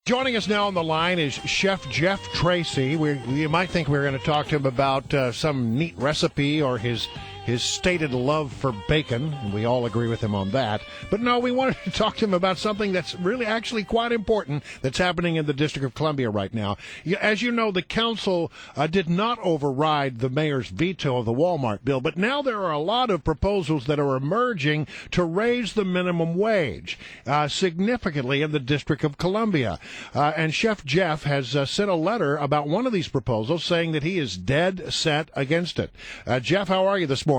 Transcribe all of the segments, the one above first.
Joining us now on the line is Chef Geoff Tracy. You might think we're going to talk to him about some neat recipe or his stated love for bacon, and we all agree with him on that. But no, we wanted to talk to him about something that's really actually quite important that's happening in the District of Columbia right now. As you know, the council did not override the mayor's veto of the Walmart bill, but now there are a lot of proposals that are emerging to raise the minimum wage significantly in the District of Columbia. And Chef Geoff has sent a letter about one of these proposals saying that he is dead set against it. Geoff, how are you this morning?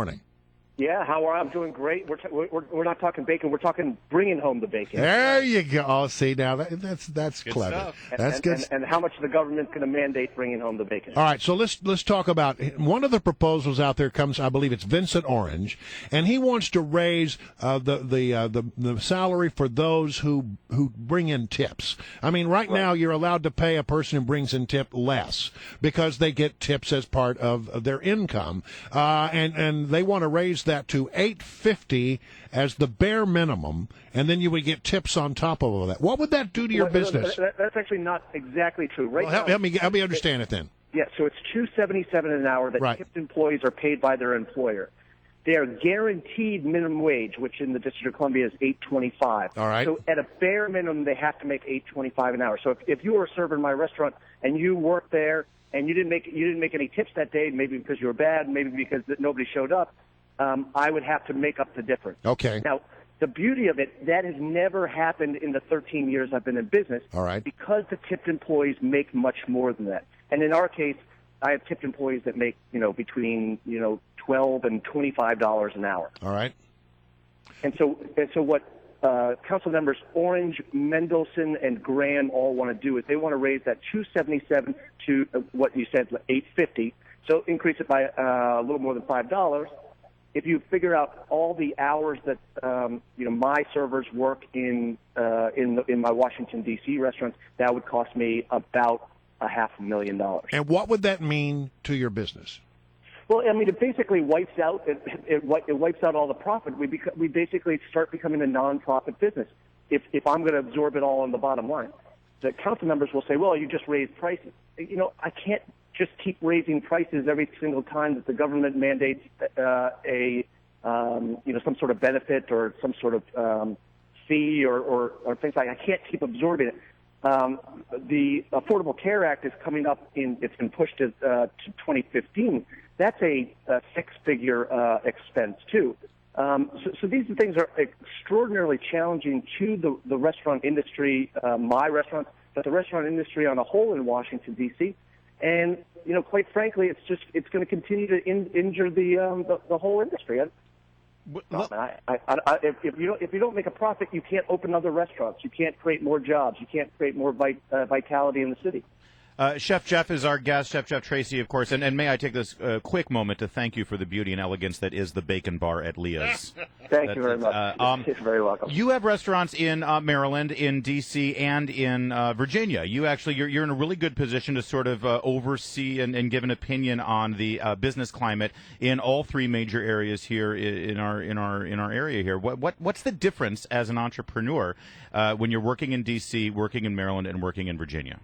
Yeah, how are you? I'm doing great. We're not talking bacon. We're talking bringing home the bacon. There you go. Oh, see, now that's clever. Stuff. That's good. And how much the government's going to mandate bringing home the bacon. All right, so let's talk about one of the proposals out there. Comes, I believe it's Vincent Orange, and he wants to raise the salary for those who bring in tips. I mean, right now you're allowed to pay a person who brings in tip less because they get tips as part of their income, and they want to raise that to $8.50 as the bare minimum, and then you would get tips on top of all that. What would that do to your business? That's actually not exactly true. Right well, help me understand it then. Yeah, so it's $2.77 an hour that tipped employees are paid by their employer. They are guaranteed minimum wage, which in the District of Columbia is $8.25. All right. So at a bare minimum, they have to make $8.25 an hour. So if you were a server in my restaurant and you worked there and you didn't make any tips that day, maybe because you were bad, maybe because nobody showed up, I would have to make up the difference. Okay. Now, the beauty of it, that has never happened in the 13 years I've been in business. All right. Because the tipped employees make much more than that. And in our case, I have tipped employees that make, between, $12 and $25 an hour. All right. And so what council members Orange, Mendelson, and Graham all want to do is they want to raise that $2.77 to what you said, $8.50. So increase it by a little more than $5. If you figure out all the hours that my servers work in my Washington D.C. restaurants, that would cost me about $500,000. And what would that mean to your business? Well, I mean, it basically wipes out it wipes out all the profit. We basically start becoming a non-profit business. If I'm going to absorb it all on the bottom line, the council members will say, "Well, you just raised prices." I can't just keep raising prices every single time that the government mandates some sort of benefit or some sort of fee or things like that. I can't keep absorbing it. The Affordable Care Act is coming up it's been pushed to 2015. That's a six-figure expense too. So these things are extraordinarily challenging to the restaurant industry, my restaurant, but the restaurant industry on a whole in Washington D.C. And quite frankly, it's going to continue to injure the whole industry. If you don't make a profit, you can't open other restaurants. You can't create more jobs. You can't create more vitality in the city. Chef Geoff is our guest, Chef Geoff Tracy, of course, and may I take this quick moment to thank you for the beauty and elegance that is the Bacon Bar at Leah's. Thank you very much. You're very welcome. You have restaurants in Maryland, in D.C., and in Virginia. You're in a really good position to sort of oversee and give an opinion on the business climate in all three major areas here in our area here. What's the difference as an entrepreneur when you're working in D.C., working in Maryland, and working in Virginia?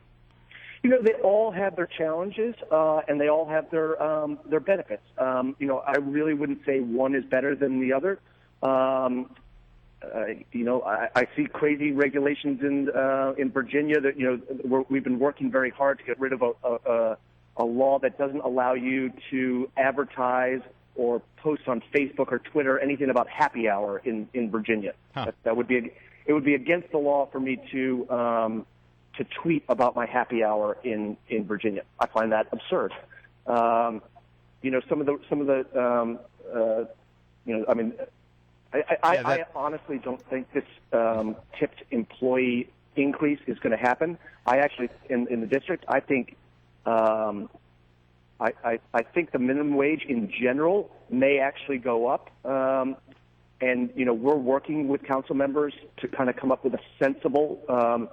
They all have their challenges, and they all have their benefits. I really wouldn't say one is better than the other. I see crazy regulations in Virginia that we've been working very hard to get rid of a law that doesn't allow you to advertise or post on Facebook or Twitter anything about happy hour in Virginia. Huh. It would be against the law for me to tweet about my happy hour in Virginia. I find that absurd. I honestly don't think this tipped employee increase is going to happen. I actually, in the district, I think I think the minimum wage in general may actually go up. And we're working with council members to kind of come up with a sensible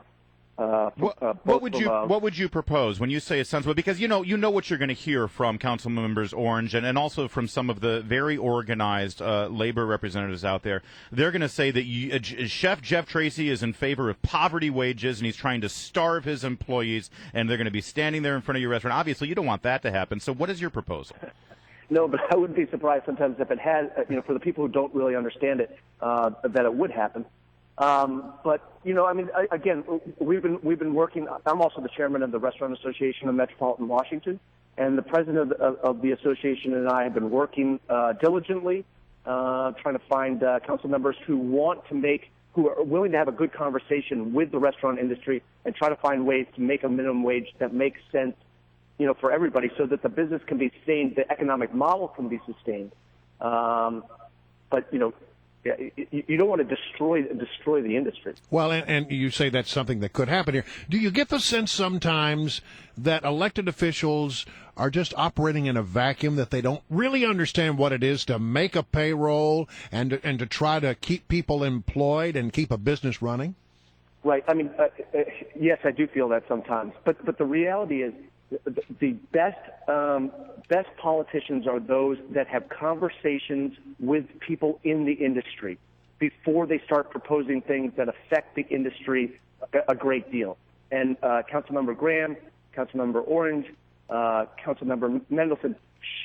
What would you propose when you say it's sensible? Because you know what you're going to hear from council members Orange and also from some of the very organized labor representatives out there. They're going to say that Chef Geoff Tracy is in favor of poverty wages and he's trying to starve his employees, and they're going to be standing there in front of your restaurant. Obviously, you don't want that to happen. So what is your proposal? No, but I wouldn't be surprised sometimes if it had, for the people who don't really understand it, that it would happen. But again, we've been working. I'm also the chairman of the Restaurant Association of Metropolitan Washington, and the president of the association and I have been working diligently, trying to find council members who are willing to have a good conversation with the restaurant industry and try to find ways to make a minimum wage that makes sense, for everybody, so that the business can be sustained, the economic model can be sustained. But you don't want to destroy the industry. Well, and you say that's something that could happen here. Do you get the sense sometimes that elected officials are just operating in a vacuum, that they don't really understand what it is to make a payroll and to try to keep people employed and keep a business running? Right. I mean, yes, I do feel that sometimes. But the reality is, the best politicians are those that have conversations with people in the industry before they start proposing things that affect the industry a great deal. And Councilmember Graham, Councilmember Orange, Councilmember Mendelson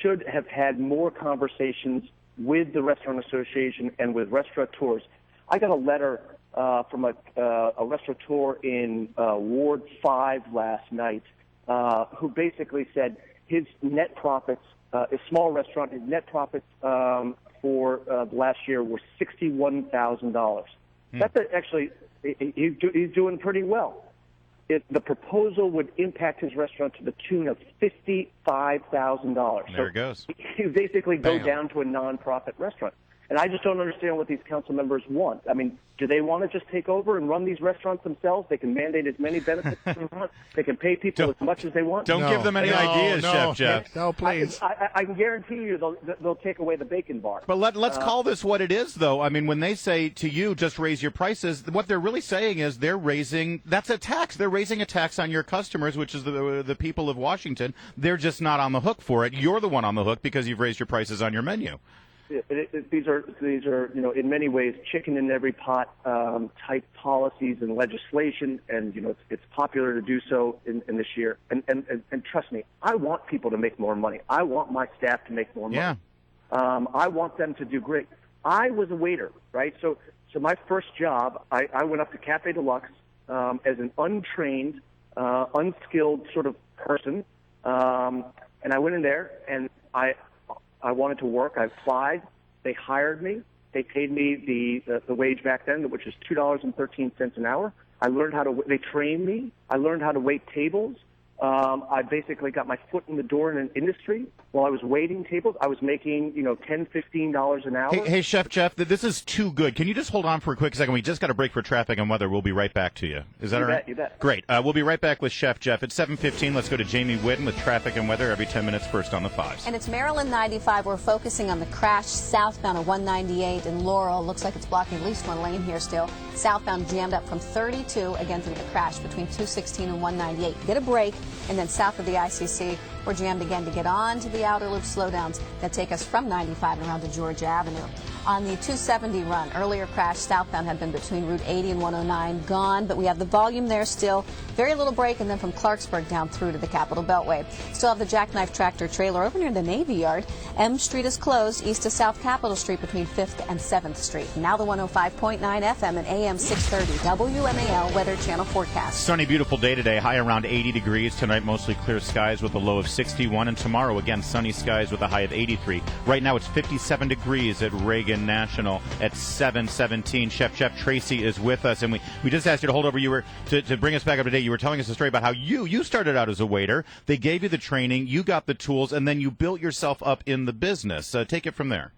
should have had more conversations with the Restaurant Association and with restaurateurs. I got a letter from a restaurateur in Ward 5 last night, who basically said his net profits, a small restaurant, his net profits for last year were $61,000. That's actually, he's doing pretty well. The proposal would impact his restaurant to the tune of $55,000. There it goes. He basically go down to a nonprofit restaurant. And I just don't understand what these council members want. I mean, do they want to just take over and run these restaurants themselves? They can mandate as many benefits as they want. They can pay people as much as they want. Don't give them any ideas, Chef Geoff. No, please. I can guarantee you they'll take away the bacon bar. But let's call this what it is, though. I mean, when they say to you, just raise your prices, what they're really saying is that's a tax. They're raising a tax on your customers, which is the people of Washington. They're just not on the hook for it. You're the one on the hook because you've raised your prices on your menu. These are in many ways chicken in every pot type policies and legislation, and it's popular to do so in this year. And trust me, I want people to make more money. I want my staff to make more money. Yeah. I want them to do great. I was a waiter, right? So my first job, I went up to Cafe Deluxe as an untrained, unskilled sort of person, and I went in there and I wanted to work. I applied. They hired me. They paid me the wage back then, which is $2.13 an hour. They trained me. I learned how to wait tables. I basically got my foot in the door in an industry. While I was waiting tables, I was making, $10, $15 an hour. Hey, Chef Geoff, this is too good. Can you just hold on for a quick second? We just got a break for traffic and weather. We'll be right back to you. Is that all right? You bet. Great. We'll be right back with Chef Geoff. It's 7:15. Let's go to Jamie Whitten with traffic and weather every 10 minutes first on the 5s. And it's Maryland 95. We're focusing on the crash southbound of 198 in Laurel. Looks like it's blocking at least one lane here still. Southbound jammed up from 32, again through the crash between 216 and 198. Get a break, and then south of the ICC, we're jammed again to get on to the outer loop slowdowns that take us from 95 and around to Georgia Avenue. On the 270 run, earlier crash southbound had been between Route 80 and 109, gone, but we have the volume there still. Very little break, and then from Clarksburg down through to the Capitol Beltway. Still have the jackknife tractor trailer over near the Navy Yard. M Street is closed east to South Capitol Street between 5th and 7th Street. Now the 105.9 FM and AM 630 WMAL Weather Channel forecast. Sunny, beautiful day today. High around 80 degrees. Tonight, mostly clear skies with a low of 61. And tomorrow, again, sunny skies with a high of 83. Right now, it's 57 degrees at Reagan National at 7:17. Chef Geoff Tracy is with us, and we just asked you to hold over. You were to bring us back up to date. You were telling us a story about how you started out as a waiter. They gave you the training, you got the tools, and then you built yourself up in the business. Take it from there.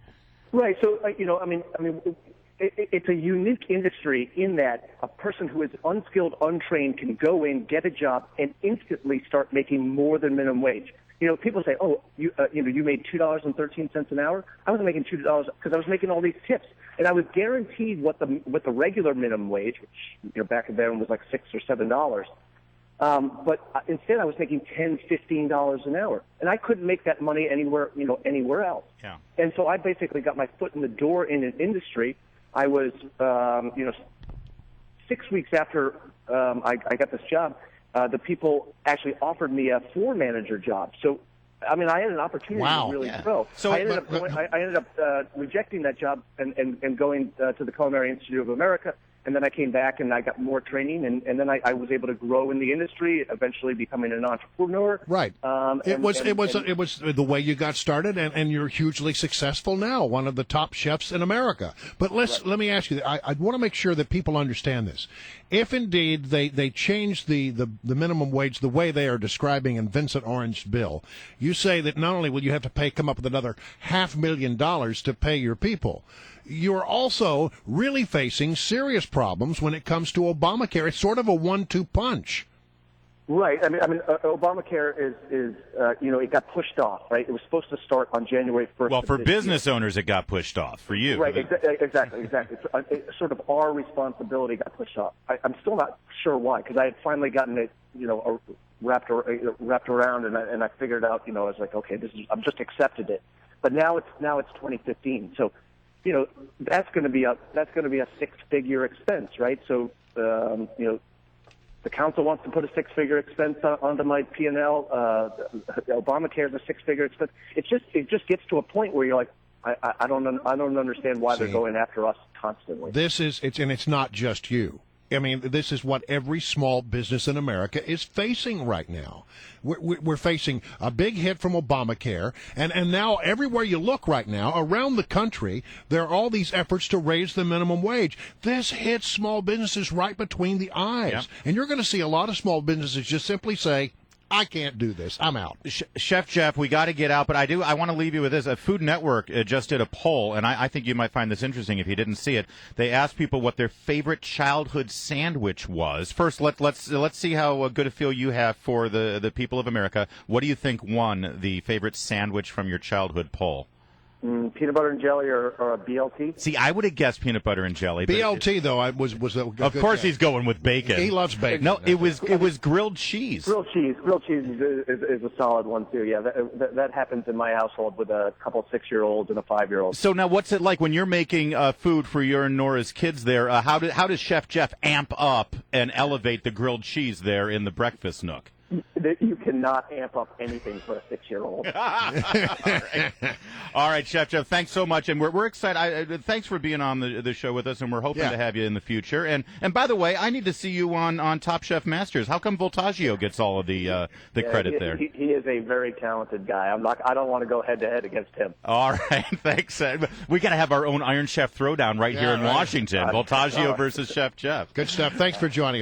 Right. So it's a unique industry in that a person who is unskilled, untrained can go in, get a job, and instantly start making more than minimum wage. You know, people say, "Oh, you made $2.13 an hour." I was making $2 because I was making all these tips, and I was guaranteed what the regular minimum wage, which back then was like $6 or $7. But instead, I was making $10, $15 an hour, and I couldn't make that money anywhere else. Yeah. And so I basically got my foot in the door in an industry. I was, 6 weeks after I got this job, the people actually offered me a floor manager job. So, I mean, I had an opportunity to really grow. So I ended up rejecting that job and going to the Culinary Institute of America. And then I came back and I got more training, and then I was able to grow in the industry, eventually becoming an entrepreneur. Right. It was the way you got started, and you're hugely successful now, one of the top chefs in America. But let me ask you, I want to make sure that people understand this. If indeed they change the minimum wage the way they are describing in Vincent Orange's bill, you say that not only will you have to come up with another $500,000 to pay your people, you're also really facing serious problems when it comes to Obamacare. It's sort of a 1-2 punch. Right. I mean, Obamacare is it got pushed off. Right. It was supposed to start on January 1st. Well, for business owners, it got pushed off. For you, right? Exactly. It's sort of our responsibility got pushed off. I'm still not sure why, because I had finally gotten it, wrapped around, and I figured out, I was like, okay, I've just accepted it. But now it's 2015, so. That's going to be a 6-figure expense, right? So, the council wants to put a 6-figure expense onto my P&L. Obamacare is a 6-figure expense. It just gets to a point where you're like, I don't understand why they're going after us constantly. It's not just you. I mean, this is what every small business in America is facing right now. We're facing a big hit from Obamacare, and now everywhere you look right now, around the country, there are all these efforts to raise the minimum wage. This hits small businesses right between the eyes. Yep. And you're going to see a lot of small businesses just simply say, I can't do this. I'm out. Chef Geoff, we got to get out, but I want to leave you with this. A Food Network just did a poll, and I think you might find this interesting if you didn't see it. They asked people what their favorite childhood sandwich was. First, let's see how good a feel you have for the people of America. What do you think won the favorite sandwich from your childhood poll? Peanut butter and jelly or a BLT? See, I would have guessed peanut butter and jelly. BLT, though, was a good of course guess. He's going with bacon. He loves bacon. No, it was grilled cheese. Grilled cheese is a solid one, too. Yeah, that happens in my household with a couple of 6-year-olds and a 5-year-old. So now what's it like when you're making food for your and Nora's kids there? How does Chef Geoff amp up and elevate the grilled cheese there in the breakfast nook? You cannot amp up anything for a 6-year-old. All right, Chef Geoff, thanks so much, and we're excited. Thanks for being on the show with us, and we're hoping to have you in the future. And by the way, I need to see you on Top Chef Masters. How come Voltaggio gets all of the credit there? He is a very talented guy. I don't want to go head to head against him. All right, thanks. We got to have our own Iron Chef throwdown here in Washington. Voltaggio versus Chef Geoff. Good stuff. Thanks for joining us.